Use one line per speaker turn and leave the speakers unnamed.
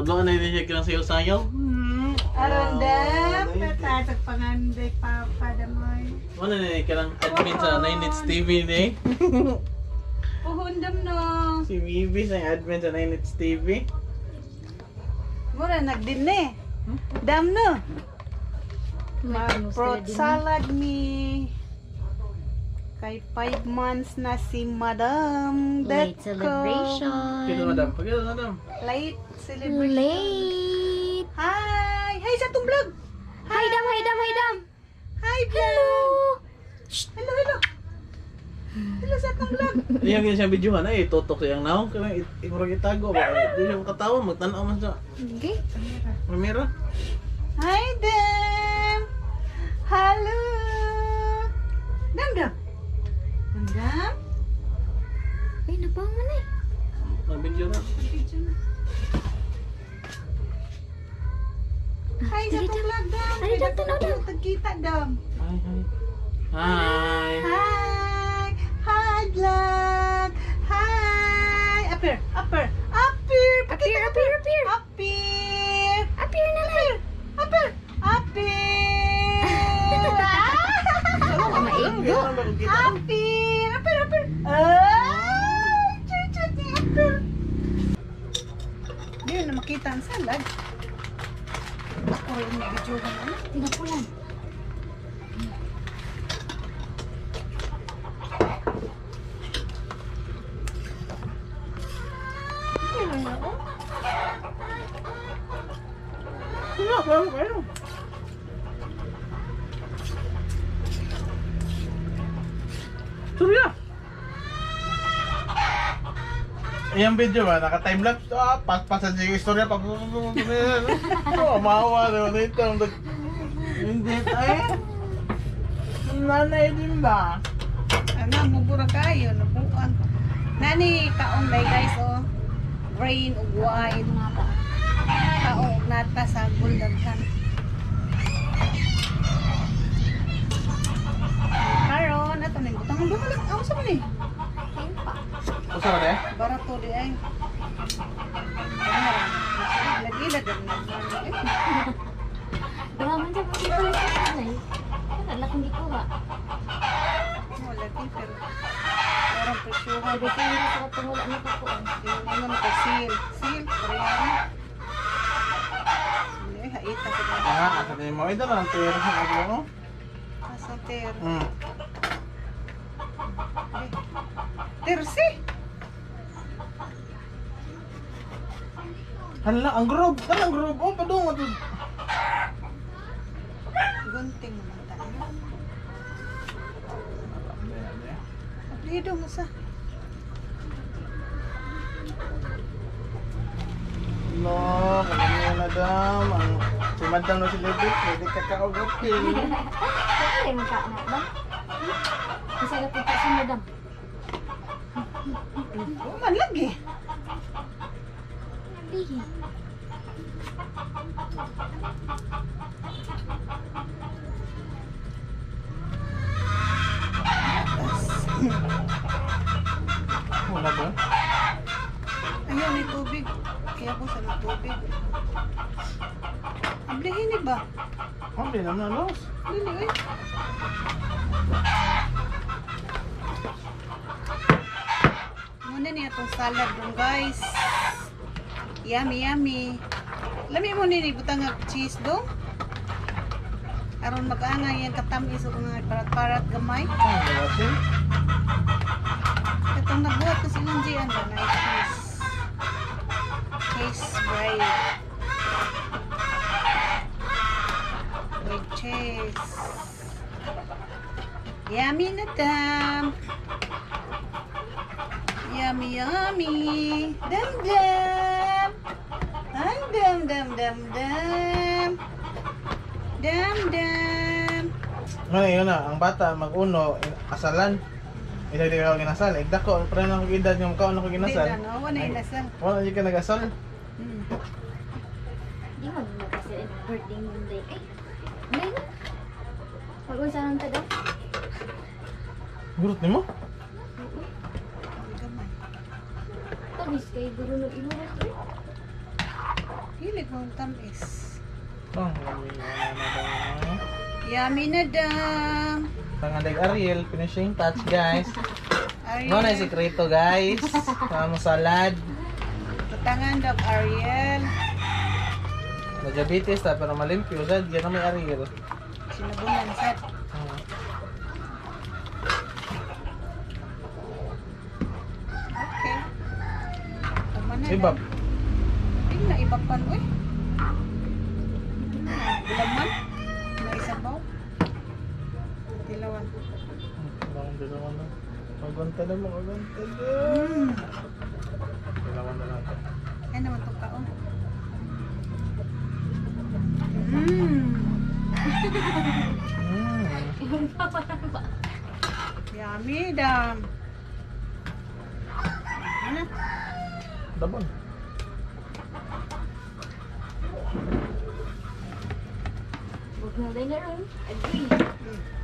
Magawa na din siya kilang sayaw-sayaw.
Arandam, patatag panganday papa damoy.
Ano na din kilang admin sa 9Hits TV ni?
Puhundam no.
Si Bibi sa admin sa 9Hits TV.
Mura nagdin eh. Dam no. Fruit salad mi. Kay 5 months na si Madam.
Late celebration.
Kito madam, pagkito madam.
Late celebration.
Late.
Hi! Hi sa tong vlog!
Hi, Dam. Hi, Dam. Hi, Dam.
Hi vlog! Hello, hello! Hello sa tong vlog!
Hindi yung siya videohan ay tutok siyang naong kaya imurag itago ba. Hindi siya makatawa, magtanaw man siya.
Okay.
Ramira.
Hi Dam! Hello! Dam, Dam! Dam, Dam!
Ay, nabangon man eh.
Mag-video na.
Video na. Hi sa tong vlog, Dam!
Ay, Dam, tanaw, Dam.
Tagkita, Dam!
Hi, hi. Hi.
Hi! Hi vlog! Hi! Appear! Appear! Appear!
Appear, appear, appear.
Appear!
Appear na lang.
Appear! Appear!
Maigo.
Appear! Appear! Appear! Ay! Chuchut ni Appear! Hindi yun na makita ang salad. Ako rin may video ka na.
Tinapulan.
Ano ba kayo? Surya! Yung video ba, naka-timelapse, pas-pasan siya yung istorya, mawa naman ito. Hindi tayo. Nanay din ba?
Ano, mubura kayo. Nabuan. Nani, kaong day guys, oh. Green, ug white. Kaong nata sa guldagan. Karon, ato na yung butang. Ang bakalag. Ako sa man eh.
Usa ba deh?
Barato di ay. Lagi-lag na.
Bangon siya kasi pala sa kanay. Wala kang gikuha.
Wala din pero parang presyuhan.
Sabi ko hindi sa katungula na kakuan.
Yung ano naka-seal. Seal? Koreano. Hindi, haita ko na.
Asa din mo ito lang, pero sa mo.
Asa ter. Tersi?
Hala, ang grove. Ang grove. Oh, padung mo.
Gunting naman tayo. Aplido mo sa.
No, kanina na dam. Ang sumadang no si Lebit. Pwede ka kaugapin.
Ay, magkaanak ba? Kasi napunta sa madam.
Oh, man lagi.
Lihi.
Wala ba?
Ayan, may tubig. Kaya po sa tubig. Ablihin ni ba?
Hindi naman na los.
Lili, eh. Muna niya itong salad dong guys. Yummy, yummy. Lami mo nini butang nga cheese dong. Aron mag-angay yung katamis o mga parat-parat gamay.
Ang galasin.
Itong nabuhat ko silang diyan ba na cheese. Cheese bread. With cheese. Yummy na dam. Yummy, yummy. Dam, dam. Ang dam, dam, dam, dam. Dam, dam.
Ano yun na, ang bata mag-uno, asalan. Ila di ka ginasal. Igda ko, pero na kong edad yung mukha ano ko
Hindi
ginasal.
na, no? Wala yung lasal.
Wala di ka nagasal.
Di mo na kasi birthday mo day. Ay, may na. Mag-unsa ng taga?
Gurot ni mo?
Gamay.
Tamis kay guro ng inurat.
Hilig mong tamis.
Oh, yummy.
Yummy na daw.
Pangandag Ariel, finishing touch guys.
Ariel.
Ano na yung sikreto guys? Kamo salad.
Tatangan daw, Ariel.
Na diabetes ta pero malimpyo sad yan na may Ariel.
Sinabunan sa.
Hmm.
Okay. Tama na.
Ibab.
Hindi na ibapan, uy. Bulaman. May isabaw. Tilawan.
Dalawa na. Magwanta na mga magwanta na. Dalawa na natin.
Ay naman itong kaon. Yummy daw. Ano?
Dabon.
Huwag na tayo na ron. Agree.